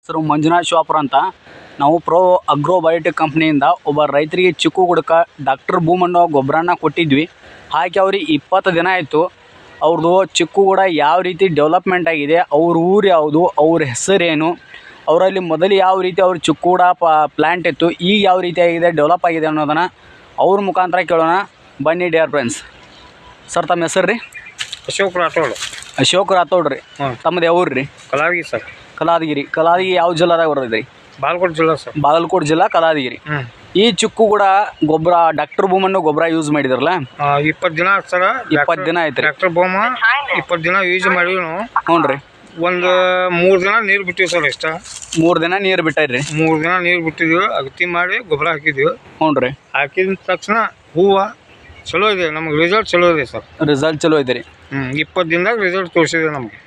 ಹೆಸರು ಮಂಜುನಾಥ್ ಶಿವಾಪುರ ಅಂತ. ನಾವು ಪ್ರೋ ಅಗ್ರೋಬಯೋಟಿಕ್ ಕಂಪ್ನಿಯಿಂದ ಒಬ್ಬ ರೈತರಿಗೆ ಚಿಕ್ಕು ಗುಡ್ಕ ಡಾಕ್ಟರ್ ಭೂಮಣ್ಣು ಗೊಬ್ಬರನ ಕೊಟ್ಟಿದ್ವಿ. ಹಾಕಿ ಅವ್ರಿಗೆ 20 ದಿನ ಆಯಿತು. ಅವ್ರದ್ದು ಚಿಕ್ಕು ಕೂಡ ಯಾವ ರೀತಿ ಡೆವಲಪ್ಮೆಂಟ್ ಆಗಿದೆ, ಅವ್ರ ಊರು ಯಾವುದು, ಅವ್ರ ಹೆಸರೇನು, ಅವರಲ್ಲಿ ಮೊದಲು ಯಾವ ರೀತಿ ಅವ್ರ ಚಿಕ್ಕು ಕೂಡ ಪ್ಲ್ಯಾಂಟ್ ಇತ್ತು, ಈಗ ಯಾವ ರೀತಿ ಆಗಿದೆ, ಡೆವಲಪ್ ಆಗಿದೆ ಅನ್ನೋದನ್ನು ಅವ್ರ ಮುಖಾಂತರ ಕೇಳೋಣ. ಬನ್ನಿ ಡಿಯರ್ ಫ್ರೆಂಡ್ಸ್. ಸರ್ ತಮ್ಮ ಹೆಸರು ರೀ? ಅಶೋಕ್ ರಾಠೋಡ್. ಅಶೋಕ್ ರಾಠೋಡ್ ರೀ. ತಮ್ಮದು ಯಾವ್ರು ರೀ? ಕಲಾವಿಗಿ ಸರ್. ಕಲಾದಗಿರಿ ಯಾವ ಜಿಲ್ಲಾದಾಗ ಬರ್ತದೆ ರೀ? ಬಾಗಲಕೋಟೆ ಜಿಲ್ಲಾ ಸರ್. ಬಾಗಲಕೋಟೆ ಜಿಲ್ಲಾ ಕಲಾದಗಿರಿ. ಈ ಚಿಕ್ಕು ಕೂಡ ಗೊಬ್ಬರ ಡಾಕ್ಟರ್ ಭೂಮಣ್ಣು ಗೊಬ್ಬರ ಯೂಸ್ ಮಾಡಿದ್ರಲ್ಲ? 20 ದಿನ ಆಯ್ತು ಸರ್. 20 ದಿನ ಆಯ್ತು ರೀ. ಡಾಕ್ಟರ್ ಭೂಮ 20 ದಿನ ಯೂಸ್ ಮಾಡಿವಿ ನಾವು. ಹ್ಞೂ ರೀ. ಒಂದು 3 ದಿನ ನೀರು ಬಿಟ್ಟಿವಿ ಸರ್. ಇಷ್ಟ 3 ದಿನ ನೀರು ಬಿಟ್ಟಾರ್ರಿ? 3 ದಿನ ನೀರು ಬಿಟ್ಟಿದ್ವಿ, ಅಗತಿ ಮಾಡಿ ಗೊಬ್ಬರ ಹಾಕಿದ್ವಿ. ಹ್ಞೂ ರೀ. ಹಾಕಿದ ತಕ್ಷಣ ಹೂವು ಚಲೋ ಇದೆ, ನಮ್ಗೆ ರಿಸಲ್ಟ್ ಚಲೋ ಇದೆ ಸರ್. ರಿಸಲ್ಟ್ ಚಲೋ ಇದೆ ರೀ. 20 ದಿನದಾಗ ರಿಸಲ್ಟ್ ತೋರಿಸಿದೆ ನಮಗೆ.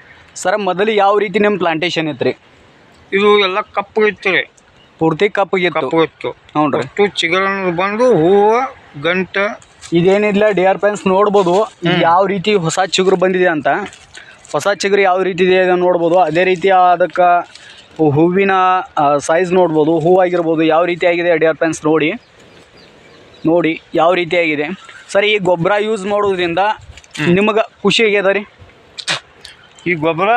ಸರ್ ಮೊದಲು ಯಾವ ರೀತಿ ನಿಮ್ಮ ಪ್ಲಾಂಟೇಶನ್ ಇತ್ತು ರೀ? ಇದು ಎಲ್ಲ ಕಪ್ಪು ಇತ್ತು ರೀ, ಪೂರ್ತಿ ಕಪ್ಪಗಿತ್ತು. ಹ್ಞೂ ರೀ. ಅಷ್ಟು ಚಿಗುರನ್ನು ಬಂದು ಹೂವು ಗಂಟೆ ಇದೇನಿಲ್ಲ ಡಿಯರ್ ಫ್ರೆಂಡ್ಸ್, ನೋಡ್ಬೋದು ಯಾವ ರೀತಿ ಹೊಸ ಚಿಗುರು ಬಂದಿದೆ ಅಂತ. ಹೊಸ ಚಿಗುರು ಯಾವ ರೀತಿ ಇದೆ ಅದನ್ನು ನೋಡ್ಬೋದು. ಅದೇ ರೀತಿ ಅದಕ್ಕೆ ಹೂವಿನ ಸೈಜ್ ನೋಡ್ಬೋದು, ಹೂವಾಗಿರ್ಬೋದು ಯಾವ ರೀತಿ ಆಗಿದೆ ಡಿಯರ್ ಫ್ರೆಂಡ್ಸ್. ನೋಡಿ ಯಾವ ರೀತಿ ಆಗಿದೆ. ಸರ್ ಈ ಗೊಬ್ಬರ ಯೂಸ್ ಮಾಡೋದ್ರಿಂದ ನಿಮಗೆ ಖುಷಿ ಆಗ್ಯದ ರೀ? ಈ ಗೊಬ್ಬರ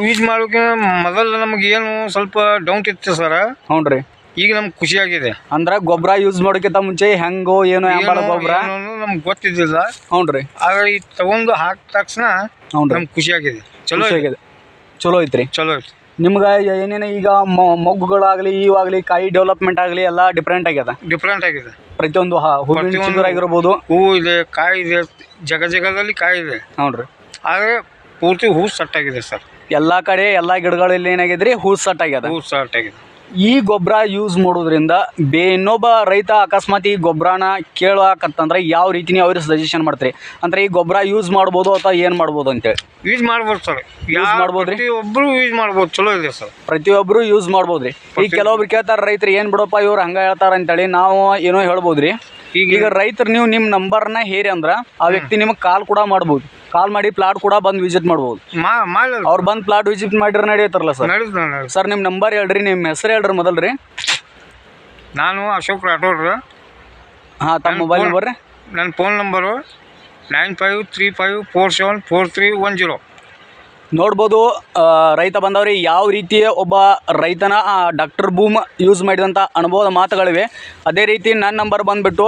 ಯೂಸ್ ಮಾಡೋಕೆ ಮೊದಲು ನಮ್ಗೆ ಏನು ಸ್ವಲ್ಪ ಡೌಟ್ ಇತ್ತು ಸರ್. ಹ್ಞೂ ರೀ. ಈಗ ನಮ್ಗೆ ಖುಷಿ ಆಗಿದೆ. ಅಂದ್ರೆ ಗೊಬ್ಬರ ಯೂಸ್ ಮಾಡೋಕ್ಕಿಂತ ಮುಂಚೆ ಹೆಂಗೋ ಏನೋ ಎಂಬಲ್ಲ ಗೊಬ್ಬರ ನಮ್ಗೆ ಗೊತ್ತಿದ್ದಿಲ್ಲ. ಹ್ಞೂ ರೀ. ಆಗ ಈ ತಗೊಂಡು ಹಾಕಿದ ತಕ್ಷಣ ನಮ್ಗೆ ಖುಷಿ ಆಗಿದೆ. ಚಲೋ ಆಗಿದೆ. ಚಲೋ ಐತ್ರಿ. ಚಲೋ ಐತಿ. ನಿಮ್ಗೆ ಏನೇನು ಈಗ ಮೊಗ್ಗುಗಳಾಗಲಿ ಇವಾಗಲಿ ಕಾಯಿ ಡೆವಲಪ್ಮೆಂಟ್ ಆಗಲಿ ಎಲ್ಲ ಡಿಫ್ರೆಂಟ್ ಆಗಿದೆ. ಪ್ರತಿಯೊಂದು ಹೂವಿನ ಚಿಗುರಾಗಿರ್ಬೋದು, ಹೂವು ಇದೆ, ಕಾಯಿ ಇದೆ, ಜಗದಲ್ಲಿ ಕಾಯಿ ಇದೆ. ಹ್ಞೂ ರೀ. ಆದರೆ ಪೂರ್ತಿ ಹೂ ಸೆಟ್ ಆಗಿದೆ ಸರ್. ಎಲ್ಲ ಕಡೆ ಎಲ್ಲ ಗಿಡಗಳಲ್ಲಿ ಏನಾಗಿದೆ ರೀ, ಹೂ ಸೆಟ್ ಆಗಿದೆ. ಈ ಗೊಬ್ಬರ ಯೂಸ್ ಮಾಡೋದ್ರಿಂದ ಇನ್ನೊಬ್ಬ ರೈತ ಅಕಸ್ಮಾತ್ ಈ ಗೊಬ್ಬರನ ಕೇಳಕತ್ತಂದ್ರೆ ಯಾವ ರೀತಿ ನೀವು ಅವ್ರಿಗೆ ಸಜೆಷನ್ ಮಾಡ್ತೀರಿ? ಅಂದ್ರೆ ಈ ಗೊಬ್ಬರ ಯೂಸ್ ಮಾಡ್ಬೋದು ಅಥವಾ ಏನು ಮಾಡ್ಬೋದು ಅಂತೇಳಿ? ಯೂಸ್ ಮಾಡ್ಬೋದು ಸರ್. ಯೂಸ್ ಮಾಡ್ಬೋದು ರೀ. ಒಬ್ಬರು ಯೂಸ್ ಮಾಡ್ಬೋದು. ಚಲೋ ಇದೆ ಸರ್. ಪ್ರತಿಯೊಬ್ಬರು ಯೂಸ್ ಮಾಡ್ಬೋದು ರೀ. ಈಗ ಕೆಲವೊಬ್ರು ಕೇಳ್ತಾರೆ ರೈತರು, ಏನು ಬಿಡಪ್ಪ ಇವ್ರು ಹಂಗೆ ಹೇಳ್ತಾರೆ ಅಂತೇಳಿ ನಾವು ಏನೋ ಹೇಳ್ಬೋದು ರೀ. ಈಗ ರೈತರು ನೀವು ನಿಮ್ಮ ನಂಬರ್ನ ಹೇರಿ ಅಂದ್ರೆ ಆ ವ್ಯಕ್ತಿ ನಿಮಗೆ ಕಾಲ್ ಕೂಡ ಮಾಡ್ಬೋದು. ಕಾಲ್ ಮಾಡಿ ಪ್ಲಾಟ್ ಕೂಡ ಬಂದು ವಿಸಿಟ್ ಮಾಡ್ಬೋದು. ಅವ್ರು ಬಂದು ಪ್ಲಾಟ್ ವಿಸಿಟ್ ಮಾಡಿದ್ರೆ ನಡೆಯುತ್ತಾರಲ್ಲ ಸರ್? ಸರ್ ನಿಮ್ಮ ನಂಬರ್ ಹೇಳ್ರಿ, ನಿಮ್ಮ ಹೆಸರು ಹೇಳ್ರಿ ಮೊದಲು ರೀ. ನಾನು ಅಶೋಕ್ ರಾಠೋಡ್. ಹಾಂ, ತಮ್ಮ ಮೊಬೈಲ್ ನಂಬರ್ ರೀ? ನನ್ನ ಫೋನ್ ನಂಬರು 9535474310. ನೋಡ್ಬೋದು ರೈತ ಬಂದವ್ರಿಗೆ ಯಾವ ರೀತಿ ಒಬ್ಬ ರೈತನ ಡಾಕ್ಟರ್ ಭೂಮ್ ಯೂಸ್ ಮಾಡಿದಂಥ ಅನುಭವದ ಮಾತುಗಳಿವೆ. ಅದೇ ರೀತಿ ನನ್ನ ನಂಬರ್ ಬಂದುಬಿಟ್ಟು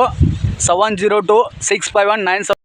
70265197